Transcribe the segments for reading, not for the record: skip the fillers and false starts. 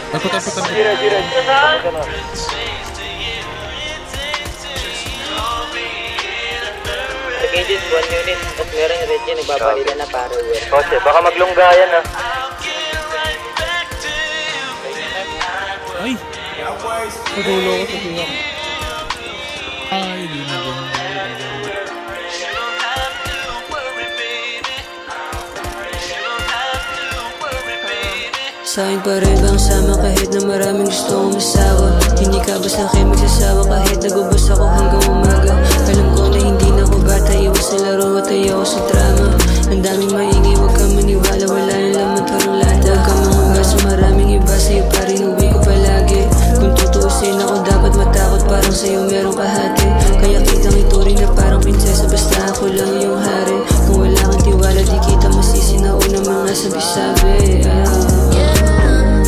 Puta. Jira. Agent 1 unit. At meron red yan. Nagbabalila na para uwi. Kotse, baka maglunggayan na. Ay! Padulo ko sa buwak. Ay, di na ganun. Sa'kin pa rin bang sama kahit na maraming gusto kong masawa. Hindi ka ba sa'kin magsasawa kahit nagubos ako hanggang umaga. Alam ko na hindi na ako bata, iwas sa laro at ayaw sa drama. Ang daming maingay, huwag kang maniwala, wala na laman tarong lata. Huwag kang mahangga sa maraming iba, sa'yo pa rin uwi ko palagi. Kung tutuusin ako dapat matakot, parang sa'yo merong kahati. Kaya kitang ituring na parang prinsesa, basta ako lang yung hari. Kung wala kang tiwala, di kita masisi na unang mga sabi-sabi.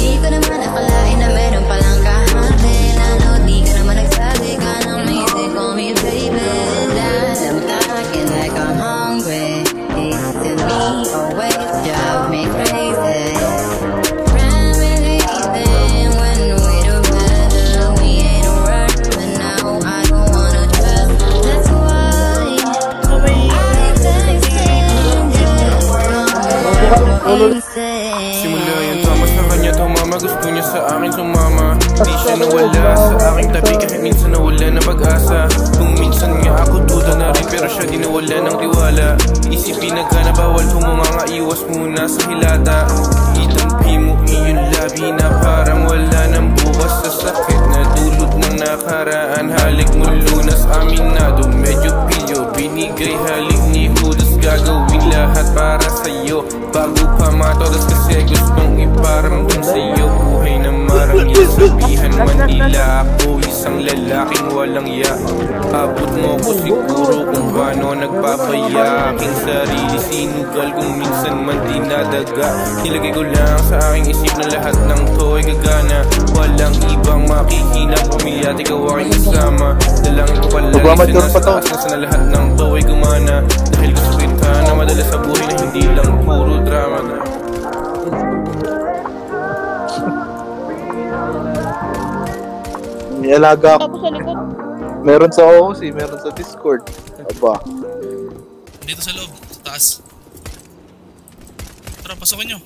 Di ko naman akalain na meron palang kahati. Lalo di ka naman nagsabi ka ng music for me, baby. I'm talking like I'm hungry. Eating me always drive me crazy. Reminiscing when we together. We ain't a rush, but now I don't wanna trust. That's why I think Simula yung tama sa kanya tumama, gusto niya sa akin sumama. Di siya nawala sa aking tabi kahit minsan nawala na pag-asa. Kung minsan nga ako duda na rin pero siya di nawala ng tiwala. Isipin na ka na bawal humanga, iwas muna sa hilata. Itampi mo iyong labi na parang wala ng bukas sa sakit na dulot ng nakaraan. Halik mo lunas aminado, medyo pilyo, binigay halik ni Judas. Gagawin lahat para sa'yo bago pa matodas kasi gustong iparamdam sa'yo. Buhay na marangya, sabihan man nila ako isang lalaking walang ya. Abot mo ko siguro kung paano nagpapaya aking sarili. Sinugal kung minsan man dinadaga. Nilagay ko lang sa aking isip na lahat ng to ay gagana. Walang ibang makikinang pamilya at ikaw aking kasama. Dalangin ko palagi sinasataas na sana lahat ng to ay gumana. Dahil gusto kita na madala sa buhay na hindi lang puro drama na. May alaga ako. Meron sa OOC, meron sa Discord. Aba. Dito sa loob, sa taas. Tara, pasokin nyo.